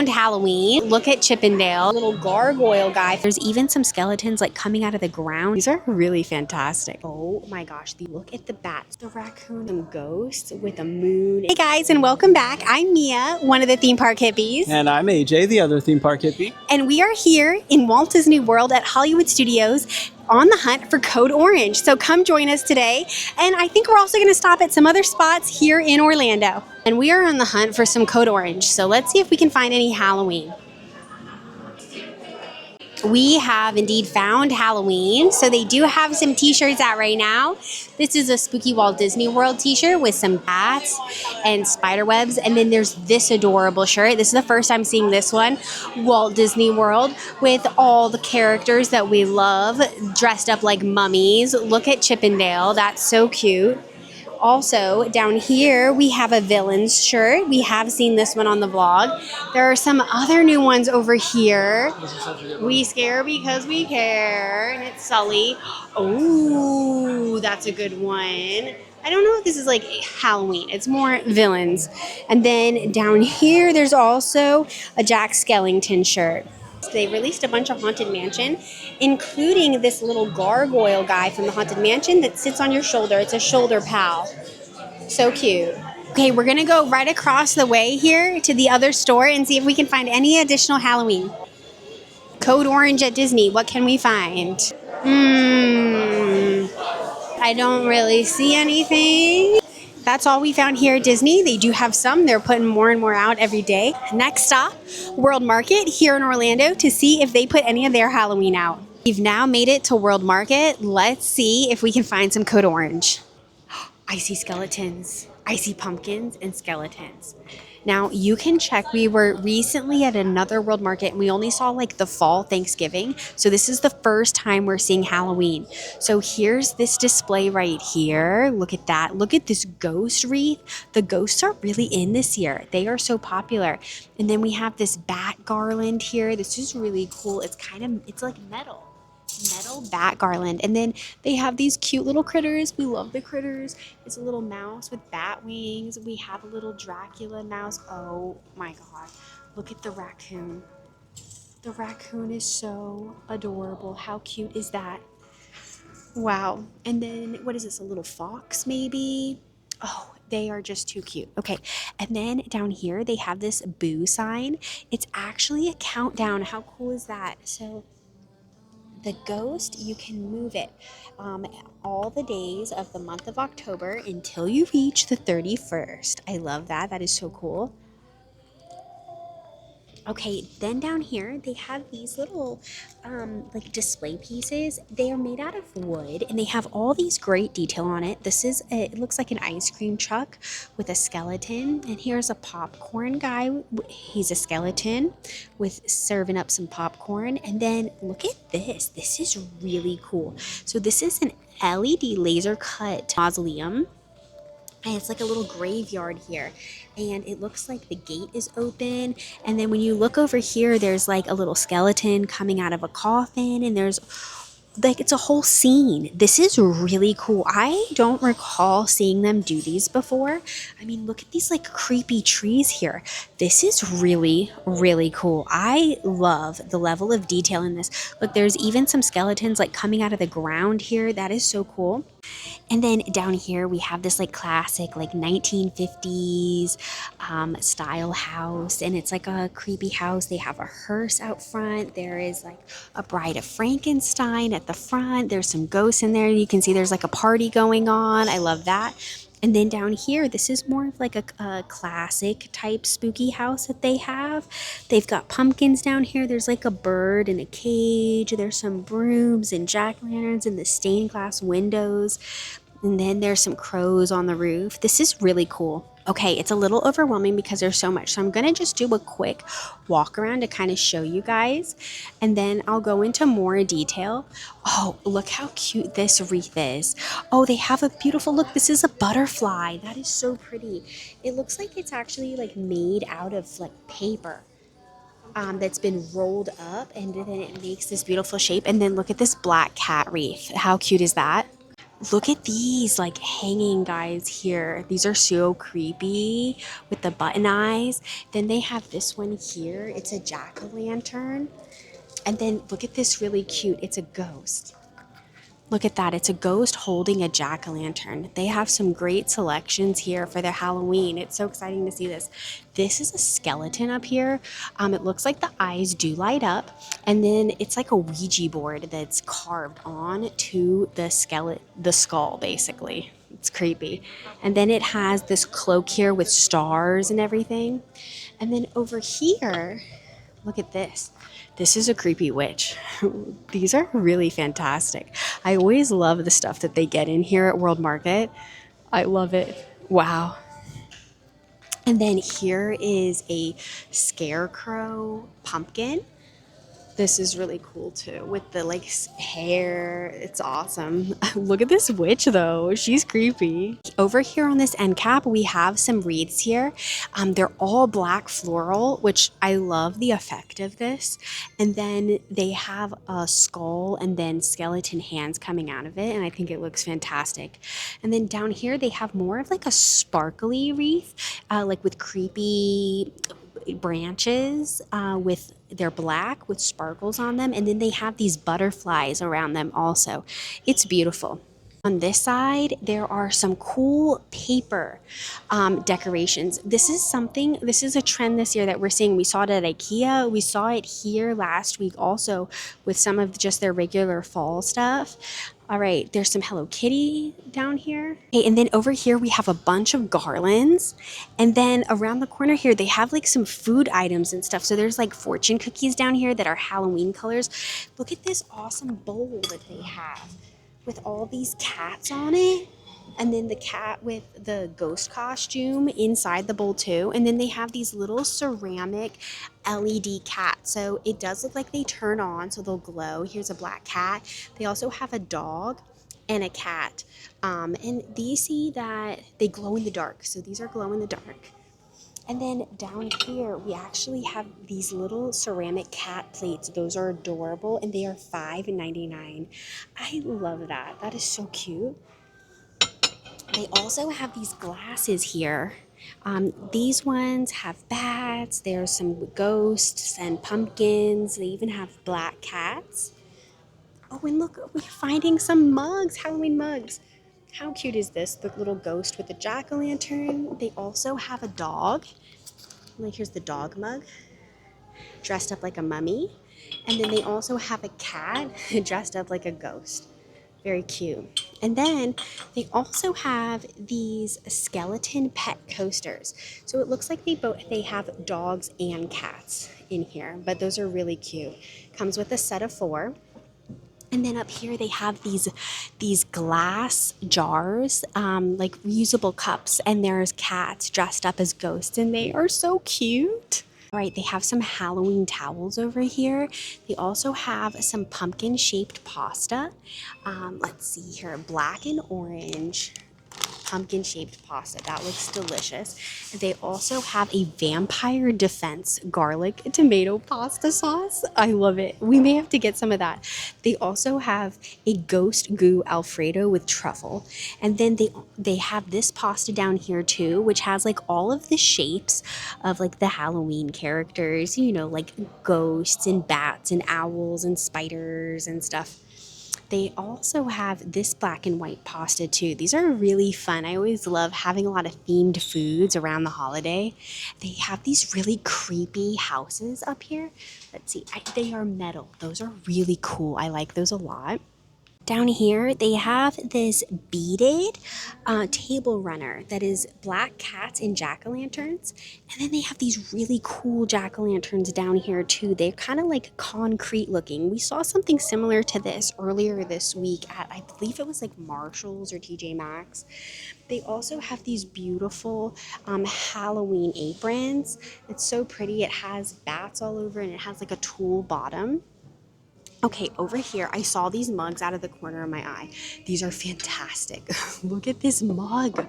found Halloween. Look at Chippendale, little gargoyle guy. There's even some skeletons like coming out of the ground. These are really fantastic. Oh my gosh, look at the bats, the raccoon, some ghosts with a moon. Hey guys, and welcome back. I'm Mia, one of the theme park hippies. And I'm AJ, the other theme park hippie. And we are here in Walt Disney World at Hollywood Studios on the hunt for Code Orange. So come join us today. And I think we're also going to stop at some other spots here in Orlando. And we are on the hunt for some Code Orange. So let's see if we can find any Halloween. We have indeed found Halloween. So they do have some t-shirts out right now. This is a spooky Walt Disney World t-shirt with some bats and spider webs. And then there's this adorable shirt. This is the first time seeing this one. Walt Disney World with all the characters that we love dressed up like mummies. Look at Chippendale. That's so cute. Also, down here, we have a villains shirt. We have seen this one on the vlog. There are some other new ones over here. We scare because we care, and it's Sully. Oh, that's a good one. I don't know if this is like Halloween. It's more villains. And then down here, there's also a Jack Skellington shirt. They released a bunch of Haunted Mansion, including this little gargoyle guy from the Haunted Mansion that sits on your shoulder. It's a shoulder pal. So cute. Okay, we're going to go right across the way here to the other store and see if we can find any additional Halloween. Code Orange at Disney. What can we find? I don't really see anything. That's all we found here at Disney. They do have some. They're putting more and more out every day. Next stop, World Market here in Orlando to see if they put any of their Halloween out. We've now made it to World Market. Let's see if we can find some Code Orange. I see skeletons. I see pumpkins and skeletons. Now, you can check. We were recently at another World Market and we only saw like the fall Thanksgiving. So this is the first time we're seeing Halloween. So here's this display right here. Look at that. Look at this ghost wreath. The ghosts are really in this year. They are so popular. And then we have this bat garland here. This is really cool. It's like metal bat garland. And then they have these cute little critters. We love the critters. It's a little mouse with bat wings. We have a little Dracula mouse. Oh my god, look at the raccoon. The raccoon is so adorable. How cute is that? Wow. And then what is this, a little fox maybe? Oh, they are just too cute. Okay, and then down here they have this boo sign. It's actually a countdown. How cool is that? So the ghost, you can move it all the days of the month of October until you reach the 31st. I love that. That is so cool. Okay, then down here, they have these little like display pieces. They are made out of wood and they have all these great detail on it. It looks like an ice cream truck with a skeleton. And here's a popcorn guy. He's a skeleton with serving up some popcorn. And then look at this. This is really cool. So this is an LED laser cut mausoleum. And it's like a little graveyard here. And it looks like the gate is open. And then when you look over here, there's like a little skeleton coming out of a coffin. And there's like, it's a whole scene. This is really cool. I don't recall seeing them do these before. I mean, look at these like creepy trees here. This is really, really cool. I love the level of detail in this. Look, there's even some skeletons like coming out of the ground here. That is so cool. And then down here we have this like classic like 1950s style house, and it's like a creepy house. They have a hearse out front. There is like a Bride of Frankenstein at the front. There's some ghosts in there. You can see there's like a party going on. I love that. And then down here, this is more of like a classic type spooky house that they have. They've got pumpkins down here. There's like a bird in a cage. There's some brooms and jack-o'-lanterns in the stained glass windows. And then there's some crows on the roof. This is really cool. Okay, it's a little overwhelming because there's so much. So I'm going to just do a quick walk around to kind of show you guys. And then I'll go into more detail. Oh, look how cute this wreath is. Oh, they have a beautiful look. This is a butterfly. That is so pretty. It looks like it's actually like made out of like paper. That's been rolled up, and then it makes this beautiful shape. And then look at this black cat wreath. How cute is that? Look at these like hanging guys here. These are so creepy with the button eyes. Then they have this one here. It's a jack-o'-lantern. And then look at this really cute. It's a ghost. Look at that. It's a ghost holding a jack-o'-lantern. They have some great selections here for their Halloween. It's so exciting to see this. This is a skeleton up here. It looks like the eyes do light up. And then it's like a Ouija board that's carved on to the skeleton, the skull, basically. It's creepy. And then it has this cloak here with stars and everything. And then over here, look at this. This is a creepy witch. These are really fantastic. I always love the stuff that they get in here at World Market. I love it. Wow. And then here is a scarecrow pumpkin. This is really cool too with the like hair. It's awesome. Look at this witch though. She's creepy. Over here on this end cap, we have some wreaths here. They're all black floral, which I love the effect of this. And then they have a skull and then skeleton hands coming out of it. And I think it looks fantastic. And then down here, they have more of like a sparkly wreath, like with creepy branches with they're black with sparkles on them, and then they have these butterflies around them also. It's beautiful. On this side, there are some cool paper decorations. This is a trend this year that we're seeing. We saw it at IKEA. We saw it here last week also with some of just their regular fall stuff. All right, there's some Hello Kitty down here. Okay, and then over here we have a bunch of garlands. And then around the corner here, they have like some food items and stuff. So there's like fortune cookies down here that are Halloween colors. Look at this awesome bowl that they have with all these cats on it. And then the cat with the ghost costume inside the bowl too. And then they have these little ceramic LED cats. So it does look like they turn on, so they'll glow. Here's a black cat. They also have a dog and a cat. And these see that they glow in the dark. So these are glow in the dark. And then down here, we actually have these little ceramic cat plates. Those are adorable, and they are $5.99. I love that. That is so cute. They also have these glasses here. These ones have bats. There's some ghosts and pumpkins. They even have black cats. Oh, and look, we're finding some mugs, Halloween mugs. How cute is this? The little ghost with the jack-o'-lantern. They also have a dog. Like, here's the dog mug, dressed up like a mummy. And then they also have a cat dressed up like a ghost. Very cute. And then they also have these skeleton pet coasters. So it looks like they have dogs and cats in here, but those are really cute. Comes with a set of 4. And then up here they have these glass jars, like reusable cups, and there's cats dressed up as ghosts, and they are so cute. All right, they have some Halloween towels over here. They also have some pumpkin-shaped pasta. Let's see here, black and orange pumpkin-shaped pasta. That looks delicious. They also have a vampire defense garlic tomato pasta sauce. I love it. We may have to get some of that. They also have a ghost goo Alfredo with truffle. And then they have this pasta down here too, which has like all of the shapes of like the Halloween characters, you know, like ghosts and bats and owls and spiders and stuff. They also have this black and white pasta too. These are really fun. I always love having a lot of themed foods around the holiday. They have these really creepy houses up here. Let's see, they are metal. Those are really cool. I like those a lot. Down here, they have this beaded table runner that is black cats and jack-o'-lanterns. And then they have these really cool jack-o'-lanterns down here too. They're kind of like concrete looking. We saw something similar to this earlier this week at, I believe it was like Marshall's or TJ Maxx. They also have these beautiful Halloween aprons. It's so pretty. It has bats all over and it has like a tulle bottom. Okay, over here, I saw these mugs out of the corner of my eye. These are fantastic. Look at this mug.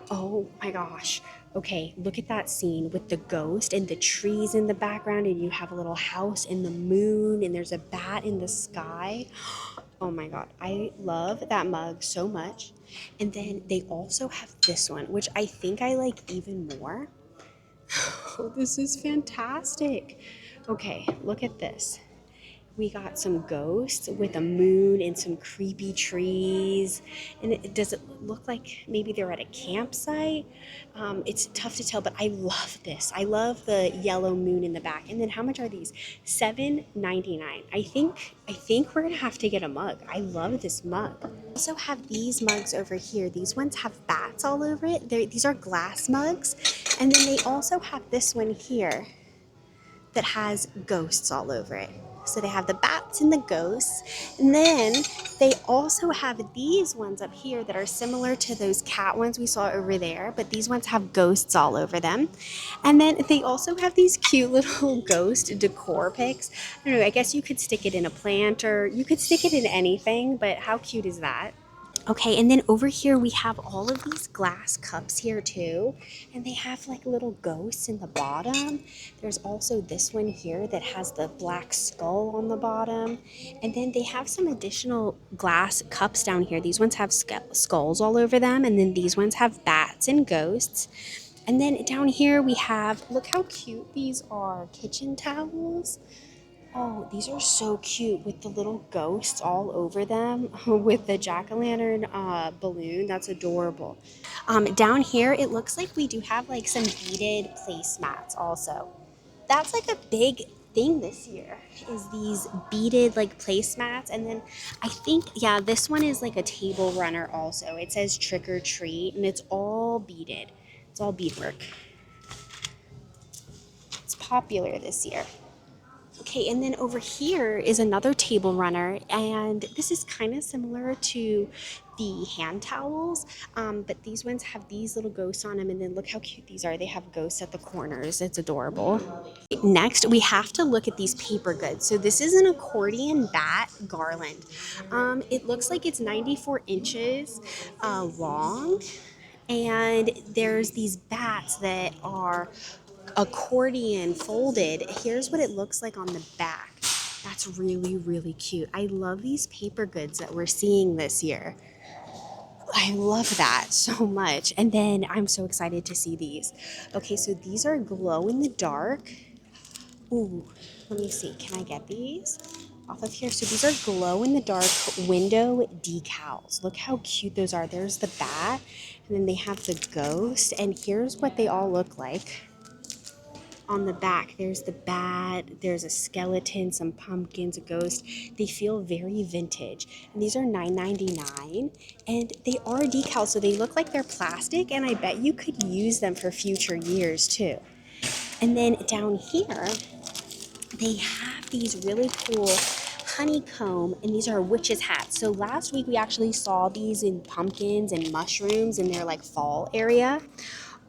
Oh my gosh. Okay, look at that scene with the ghost and the trees in the background, and you have a little house in the moon, and there's a bat in the sky. Oh my God, I love that mug so much. And then they also have this one, which I think I like even more. Oh, this is fantastic. Okay, look at this. We got some ghosts with a moon and some creepy trees. And does it look like maybe they're at a campsite? It's tough to tell, but I love this. I love the yellow moon in the back. And then how much are these? $7.99. I think we're gonna have to get a mug. I love this mug. We also have these mugs over here. These ones have bats all over it. These are glass mugs. And then they also have this one here that has ghosts all over it. So they have the bats and the ghosts. And then they also have these ones up here that are similar to those cat ones we saw over there, but these ones have ghosts all over them. And then they also have these cute little ghost decor picks. I don't know, I guess you could stick it in a plant or you could stick it in anything, but how cute is that? Okay, and then over here we have all of these glass cups here too, and they have like little ghosts in the bottom. There's also this one here that has the black skull on the bottom, and then they have some additional glass cups down here. These ones have skulls all over them, and then these ones have bats and ghosts. And then down here we have, look how cute these are, kitchen towels. Oh, these are so cute with the little ghosts all over them with the jack-o'-lantern balloon. That's adorable. Down here, it looks like we do have like some beaded placemats also. That's like a big thing this year is these beaded like placemats. And then I think, yeah, this one is like a table runner also. It says trick or treat and it's all beaded. It's all beadwork. It's popular this year. Okay, and then over here is another table runner, and this is kind of similar to the hand towels, but these ones have these little ghosts on them, and then look how cute these are. They have ghosts at the corners. It's adorable. Next, we have to look at these paper goods. So this is an accordion bat garland. It looks like it's 94 inches long, and there's these bats that are accordion folded. Here's what it looks like on the back. That's really, really cute. I love these paper goods that we're seeing this year. I love that so much. And then I'm so excited to see these. Okay, so these are glow in the dark. Ooh, let me see. Can I get these off of here? So these are glow in the dark window decals. Look how cute those are. There's the bat, and then they have the ghost. And here's what they all look like. On the back, there's the bat, there's a skeleton, some pumpkins, a ghost. They feel very vintage. And these are $9.99. And they are decals, so they look like they're plastic, and I bet you could use them for future years too. And then down here, they have these really cool honeycomb, and these are witches' hats. So last week we actually saw these in pumpkins and mushrooms in their like fall area.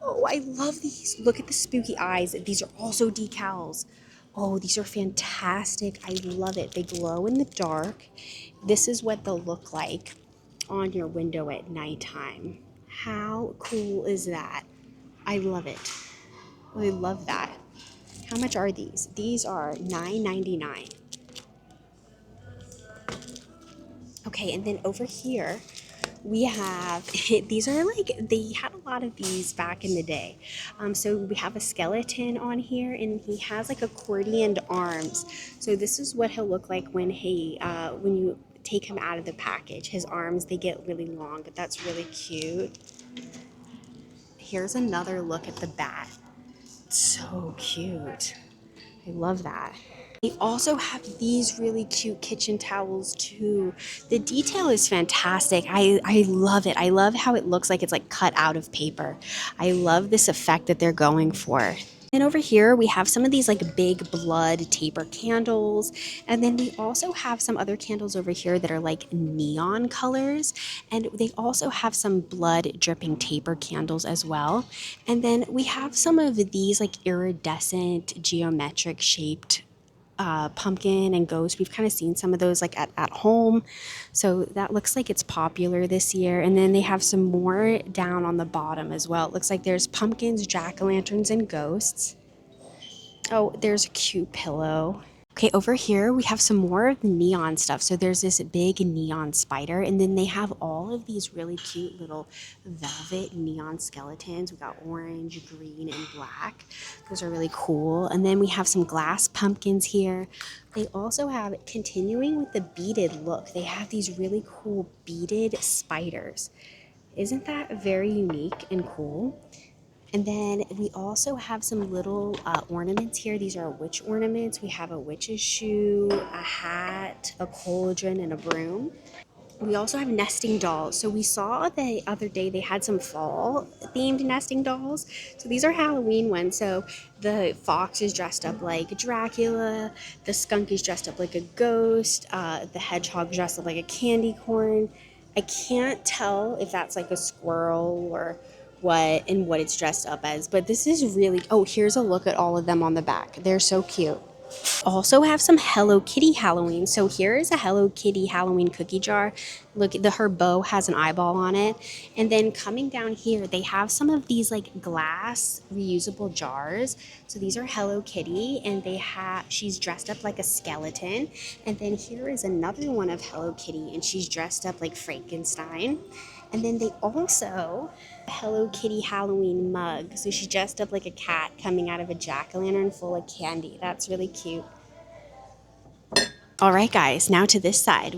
Oh, I love these. Look at the spooky eyes. These are also decals. Oh, these are fantastic. I love it. They glow in the dark. This is what they'll look like on your window at nighttime. How cool is that? I love it. I love that. How much are these? These are $9.99. Okay, and then over here, we have these are like they had a lot of these back in the day. So we have a skeleton on here, and he has like accordioned arms. So this is what he'll look like when when you take him out of the package. His arms, they get really long, but that's really cute. Here's another look at the bat. So cute. I love that. They also have these really cute kitchen towels too. The detail is fantastic. I love it. I love how it looks like it's like cut out of paper. I love this effect that they're going for. And over here we have some of these like big blood taper candles, and then we also have some other candles over here that are like neon colors, and they also have some blood dripping taper candles as well. And then we have some of these like iridescent geometric shaped pumpkin and ghost. We've kind of seen some of those like at home. So that looks like it's popular this year. And then they have some more down on the bottom as well. It looks like there's pumpkins, jack-o'-lanterns, and ghosts. Oh, there's a cute pillow. Okay, over here we have some more of the neon stuff. So there's this big neon spider, and then they have all of these really cute little velvet neon skeletons. We got orange, green, and black. Those are really cool. And then we have some glass pumpkins here. They also have, continuing with the beaded look, they have these really cool beaded spiders. Isn't that very unique and cool? And then we also have some little ornaments here. These are witch ornaments. We have a witch's shoe, a hat, a cauldron, and a broom. We also have nesting dolls. So we saw the other day they had some fall themed nesting dolls. So these are Halloween ones. So the fox is dressed up like Dracula, the skunk is dressed up like a ghost, the hedgehog dressed up like a candy corn. I can't tell if that's like a squirrel or what and what it's dressed up as, but this is really, oh, here's a look at all of them on the back. They're so cute. Also have some Hello Kitty Halloween. So here is a Hello Kitty Halloween cookie jar. Look, her bow has an eyeball on it. And then coming down here, they have some of these like glass reusable jars. So these are Hello Kitty, and she's dressed up like a skeleton. And then here is another one of Hello Kitty, and she's dressed up like Frankenstein. And then they also Hello Kitty Halloween mug. So she's dressed up like a cat coming out of a jack-o'-lantern full of candy. That's really cute. All right, guys, now to this side.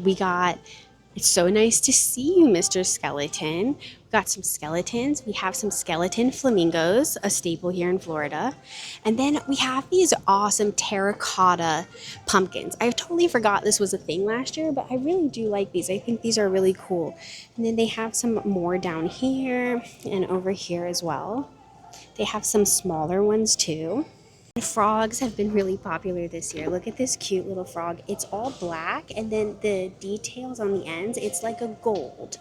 It's so nice to see you, Mr. Skeleton. We got some skeletons. We have some skeleton flamingos, a staple here in Florida. And then we have these awesome terracotta pumpkins. I totally forgot this was a thing last year, but I really do like these. I think these are really cool. And then they have some more down here and over here as well. They have some smaller ones too. Frogs have been really popular this year. Look at this cute little frog. It's all black, and then the details on the ends, it's like a gold.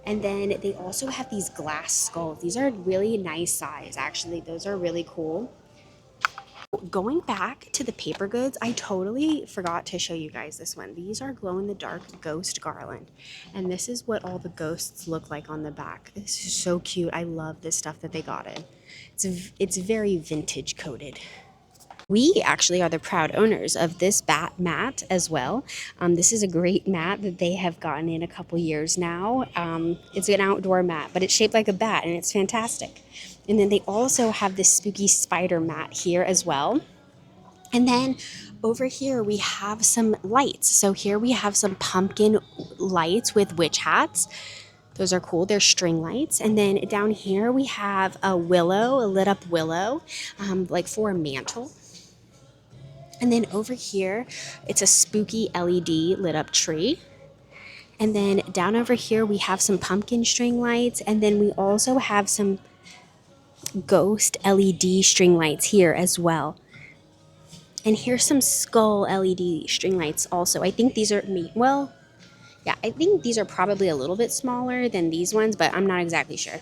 And then they also have these glass skulls. These are really nice size, actually. Those are really cool. Going back to the paper goods, I totally forgot to show you guys this one. These are glow-in-the-dark ghost garland. And this is what all the ghosts look like on the back. This is so cute. I love this stuff that they got in. It's very vintage coated. We actually are the proud owners of this bat mat as well. This is a great mat that they have gotten in a couple years now. It's an outdoor mat, but it's shaped like a bat, and it's fantastic. And then they also have this spooky spider mat here as well. And then over here we have some lights. So here we have some pumpkin lights with witch hats. Those are cool. They're string lights. And then down here we have a willow, a lit up willow, like for a mantle. And then over here, it's a spooky LED lit up tree. And then down over here, we have some pumpkin string lights. And then we also have some ghost LED string lights here as well. And here's some skull LED string lights also. I think these are, I think these are probably a little bit smaller than these ones, but I'm not exactly sure.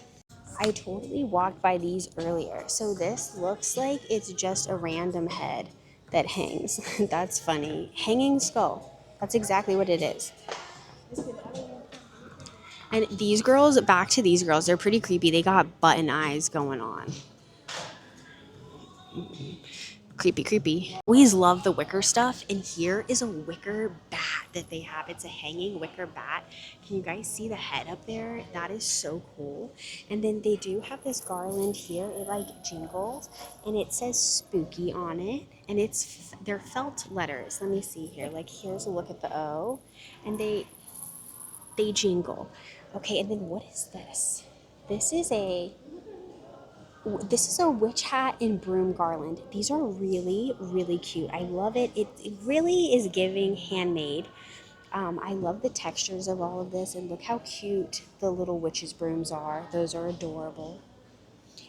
I totally walked by these earlier. So this looks like it's just a random head that hangs. That's funny. Hanging skull. That's exactly what it is. And these girls, back to these girls, they're pretty creepy. They got button eyes going on. Creepy, creepy. Always love the wicker stuff. And here is a wicker bat that they have. It's a hanging wicker bat. Can you guys see the head up there? That is so cool. And then they do have this garland here. It like jingles and it says spooky on it. And they're felt letters. Let me see here. Like here's a look at the O. And they jingle. Okay, and then what is this? This is a witch hat and broom garland. These are really, really cute. I love it. It really is giving handmade. I love the textures of all of this, and look how cute the little witches' brooms are. Those are adorable.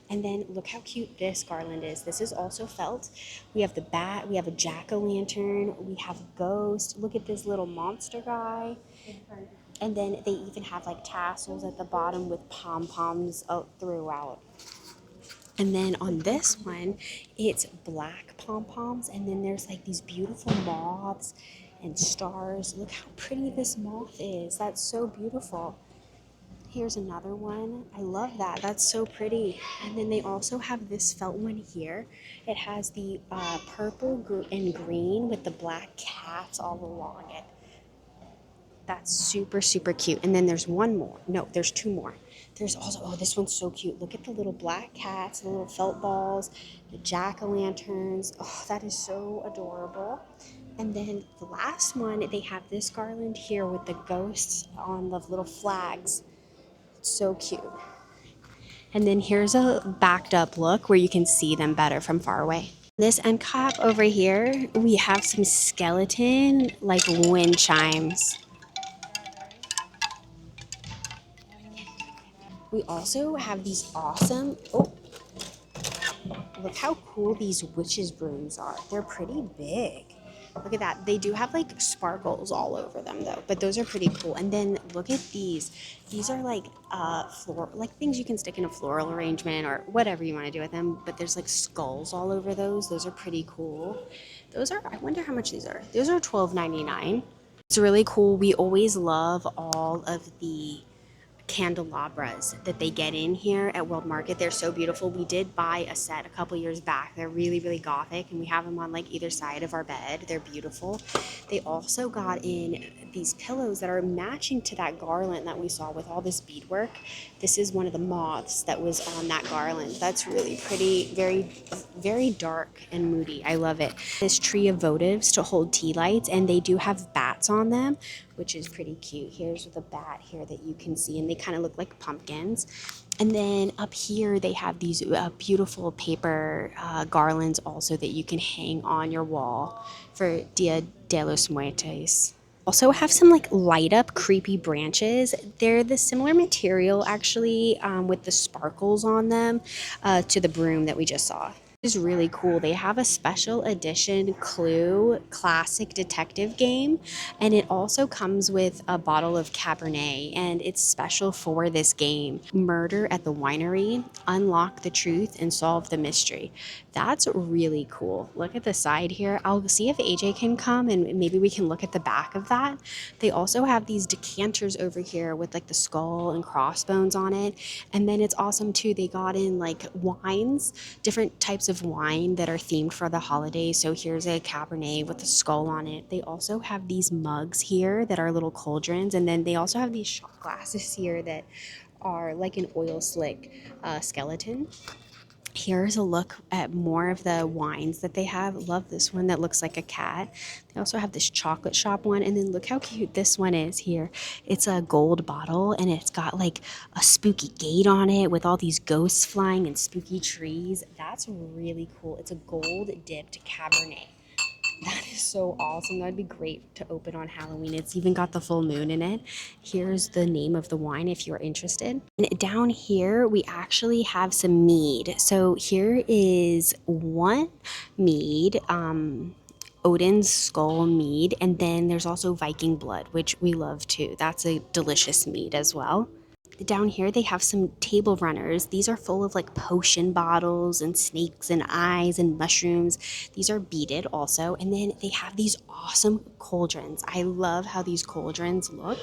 And then look how cute this garland is. This is also felt. We have the bat, we have a jack-o'-lantern, we have a ghost. Look at this little monster guy. And then they even have like tassels at the bottom with pom-poms throughout. And then on this one, it's black pom-poms, and then there's like these beautiful moths and stars. Look how pretty this moth is. That's so beautiful. Here's another one. I love that. That's so pretty. And then they also have this felt one here. It has the purple and green with the black cats all along it. That's super, super cute. And then there's one more. No, there's two more. There's also, oh, this one's so cute. Look at the little black cats, the little felt balls, the jack-o'-lanterns. Oh, that is so adorable. And then the last one, they have this garland here with the ghosts on the little flags. It's so cute. And then here's a backed up look where you can see them better from far away. This end cap over here, we have some skeleton like wind chimes. We also have these awesome, oh, look how cool these witches' brooms are. They're pretty big. Look at that. They do have like sparkles all over them though, but those are pretty cool. And then look at these. These are like like things you can stick in a floral arrangement or whatever you want to do with them, but there's like skulls all over those. Those are pretty cool. Those are, I wonder how much these are. Those are $12.99. It's really cool. We always love all of the candelabras that they get in here at World Market. They're so beautiful. We did buy a set a couple years back. They're really, really gothic, and we have them on like either side of our bed. They're beautiful. They also got in these pillows that are matching to that garland that we saw with all this beadwork. This is one of the moths that was on that garland. That's really pretty, very, very dark and moody. I love it. This tree of votives to hold tea lights, and they do have bats on them, which is pretty cute. Here's the bat here that you can see, and they kind of look like pumpkins. And then up here they have these beautiful paper garlands also that you can hang on your wall for Dia de los Muertos. Also have some like light up creepy branches. They're the similar material actually with the sparkles on them to the broom that we just saw. Is really cool. They have a special edition Clue classic detective game, and it also comes with a bottle of Cabernet, and it's special for this game. Murder at the Winery, unlock the truth and solve the mystery. That's really cool. Look at the side here. I'll see if AJ can come and maybe we can look at the back of that. They also have these decanters over here with like the skull and crossbones on it. And then it's awesome too. They got in like wines, different types of wine that are themed for the holidays. So here's a Cabernet with a skull on it. They also have these mugs here that are little cauldrons. And then they also have these shot glasses here that are like an oil slick skeleton. Here's a look at more of the wines that they have. Love this one that looks like a cat. They also have this chocolate shop one, and then look how cute this one is here. It's a gold bottle, and it's got like a spooky gate on it with all these ghosts flying and spooky trees. That's really cool. It's a gold dipped Cabernet. That is so awesome. That'd be great to open on Halloween. It's even got the full moon in it. Here's the name of the wine if you're interested. And down here, we actually have some mead. So here is one mead, Odin's Skull mead, and then there's also Viking blood, which we love too. That's a delicious mead as well. Down here they have some table runners. These are full of like potion bottles and snakes and eyes and mushrooms. These are beaded also. And then they have these awesome cauldrons. I love how these cauldrons look.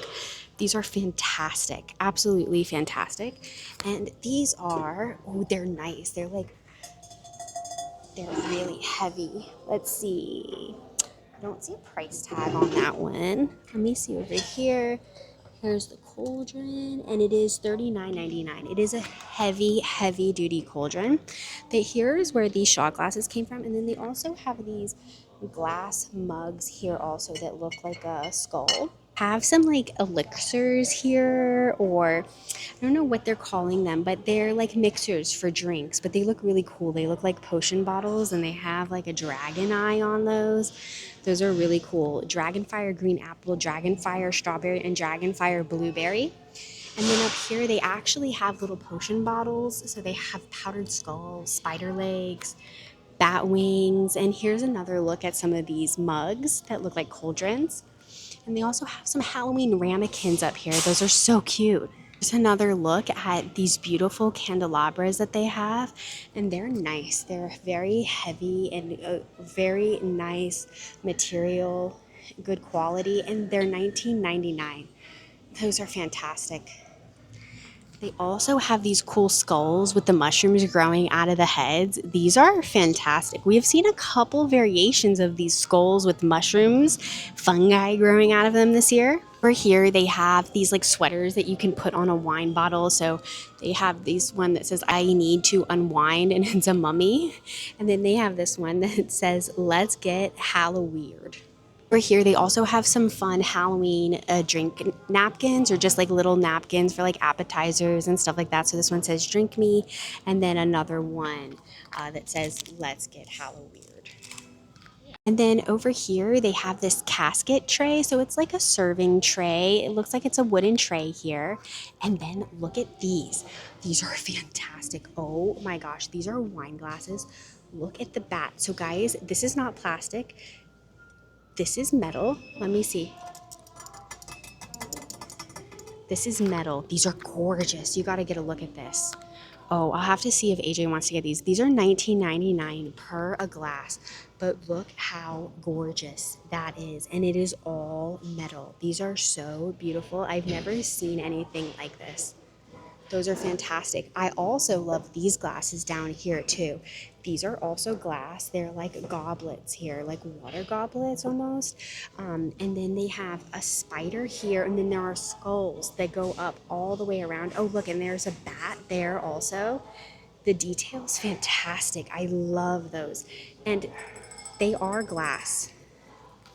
These are fantastic, absolutely fantastic. And these are, oh, they're nice. They're really heavy. Let's see. I don't see a price tag on that one. Let me see over here. Here's the cauldron, and it is $39.99. It is a heavy, heavy duty cauldron. Here is where these shot glasses came from, and then they also have these glass mugs here also that look like a skull. Have some like elixirs here, or I don't know what they're calling them, but they're like mixers for drinks, but they look really cool. They look like potion bottles, and they have like a dragon eye on those. Those are really cool. Dragonfire green apple, Dragonfire strawberry, and Dragonfire blueberry. And then up here, they actually have little potion bottles. So they have powdered skulls, spider legs, bat wings. And here's another look at some of these mugs that look like cauldrons. And they also have some Halloween ramekins up here. Those are so cute. Here's another look at these beautiful candelabras that they have, and they're nice. They're very heavy and very nice material, good quality, and they're $19.99. Those are fantastic. They also have these cool skulls with the mushrooms growing out of the heads. These are fantastic. We have seen a couple variations of these skulls with mushrooms, fungi growing out of them this year. Over here, they have these like sweaters that you can put on a wine bottle. So they have this one that says, I need to unwind, and it's a mummy. And then they have this one that says, let's get Halloween. Over here, they also have some fun Halloween drink napkins, or just like little napkins for like appetizers and stuff like that. So this one says drink me, and then another one that says let's get Halloween. And then over here, they have this casket tray. So it's like a serving tray. It looks like it's a wooden tray here. And then look at these. These are fantastic. Oh my gosh, these are wine glasses. Look at the bat. So guys, this is not plastic. This is metal. Let me see. This is metal. These are gorgeous. You got to get a look at this. Oh, I'll have to see if AJ wants to get these. These are $19.99 per a glass, but look how gorgeous that is. And it is all metal. These are so beautiful. I've never seen anything like this. Those are fantastic. I also love these glasses down here too. These are also glass. They're like goblets here, like water goblets almost. And then they have a spider here, and then there are skulls that go up all the way around. Oh, look, and there's a bat there also. The detail is fantastic. I love those. And they are glass.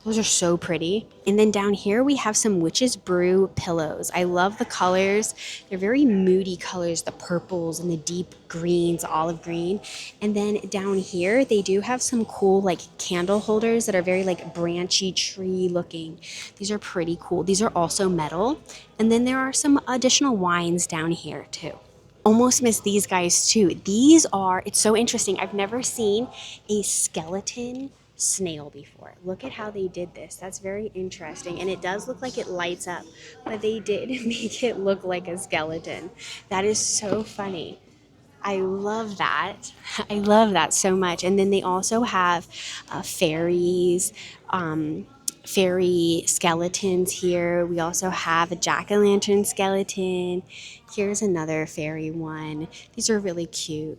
Those are so pretty. And then down here we have some Witch's Brew pillows. I love the colors. They're very moody colors, the purples and the deep greens, olive green. And then down here they do have some cool like candle holders that are very like branchy tree looking. These are pretty cool. These are also metal. And then there are some additional wines down here too. Almost missed these guys too. These are, it's so interesting. I've never seen a skeleton snail before. Look at how they did this. That's very interesting. And it does look like it lights up, but they did make it look like a skeleton. That is so funny. I love that. I love that so much. And then they also have fairies, fairy skeletons here. We also have a jack-o'-lantern skeleton. Here's another fairy one. These are really cute.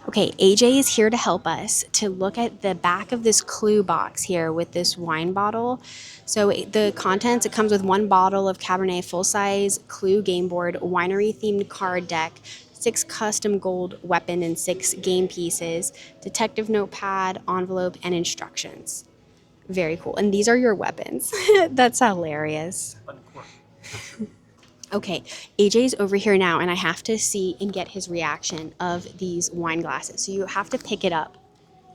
Okay, AJ is here to help us to look at the back of this clue box here with this wine bottle. So the contents, it comes with one bottle of Cabernet full-size clue game board, winery-themed card deck, 6 custom gold weapon and 6 game pieces, detective notepad, envelope, and instructions. Very cool. And these are your weapons. That's hilarious. Okay, AJ's over here now, and I have to see and get his reaction of these wine glasses. So you have to pick it up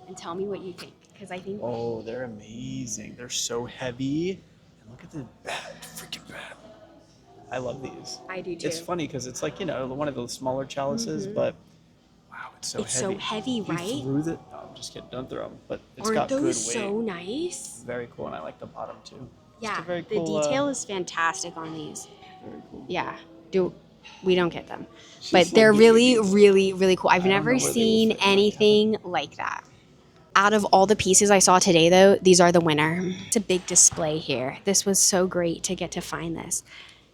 and tell me what you think, because I think... Oh, they're amazing. They're so heavy. And look at the bat, freaking bat. I love these. I do too. It's funny because it's like, you know, one of those smaller chalices, but wow, it's so heavy. It's so heavy, right? You threw the... No, I'm just kidding. Don't throw them. But it's Aren't got good weight. those so nice? Very cool, and I like the bottom too. Yeah, very the cool, detail is fantastic on these. Very cool. Yeah, we don't get them. She's But they're like, really, really, really cool. I've don't know never where they will seen fit. anything like that. Out of all the pieces I saw today, though, these are the winner. It's a big display here. This was so great to get to find this.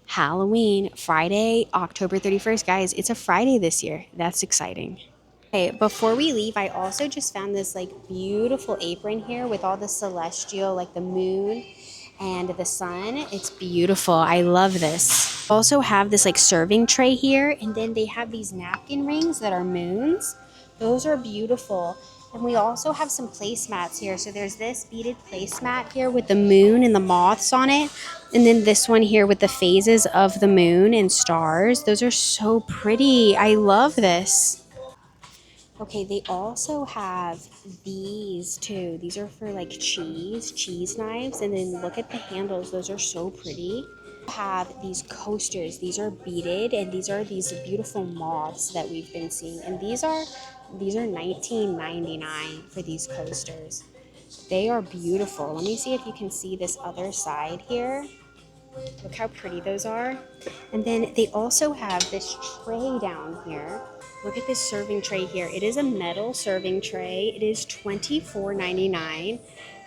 Halloween, Friday, October 31st. Guys, it's a Friday this year. That's exciting. Okay, before we leave, I also just found this like beautiful apron here with all the celestial, like the moon and the sun. It's beautiful. I love this. Also have this like serving tray here, and then they have these napkin rings that are moons. Those are beautiful. And we also have some placemats here. So there's this beaded placemat here with the moon and the moths on it. And then this one here with the phases of the moon and stars. Those are so pretty. I love this. Okay, they also have these too. These are for like cheese knives. And then look at the handles. Those are so pretty. Have these coasters. These are beaded, and these are these beautiful moths that we've been seeing. And these are $19.99 for these coasters. They are beautiful. Let me see if you can see this other side here. Look how pretty those are. And then they also have this tray down here. Look at this serving tray here. It is a metal serving tray. It is $24.99.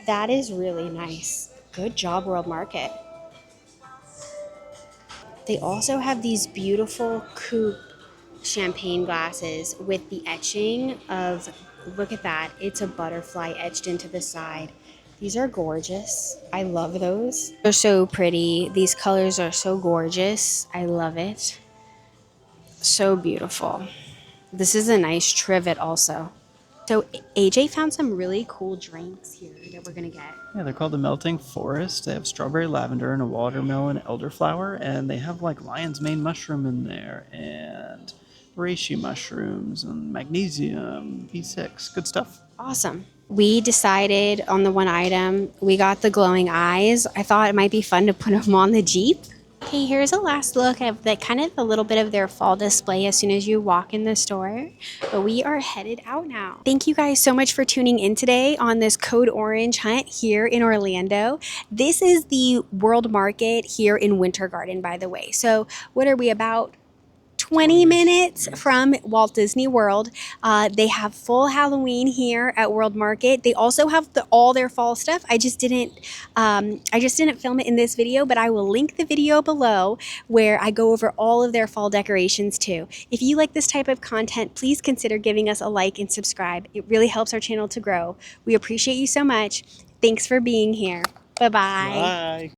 That is really nice. Good job, World Market. They also have these beautiful coupe champagne glasses with the etching of, look at that, it's a butterfly etched into the side. These are gorgeous. I love those. They're so pretty. These colors are so gorgeous. I love it. So beautiful. This is a nice trivet also. So AJ found some really cool drinks here that we're gonna get. Yeah, they're called the Melting Forest. They have strawberry lavender and a watermelon elderflower, and they have like lion's mane mushroom in there, and reishi mushrooms, and magnesium, B6. Good stuff. Awesome. We decided on the one item, we got the glowing eyes. I thought it might be fun to put them on the Jeep. Okay, here's a last look at the kind of a little bit of their fall display as soon as you walk in the store. But we are headed out now. Thank you guys so much for tuning in today on this Code Orange hunt here in Orlando. This is the World Market here in Winter Garden, by the way. So what are we about? 20 minutes from Walt Disney World. They have full Halloween here at World Market. They also have all their fall stuff. I just didn't film it in this video, but I will link the video below where I go over all of their fall decorations too. If you like this type of content, please consider giving us a like and subscribe. It really helps our channel to grow. We appreciate you so much. Thanks for being here. Bye-bye. Bye.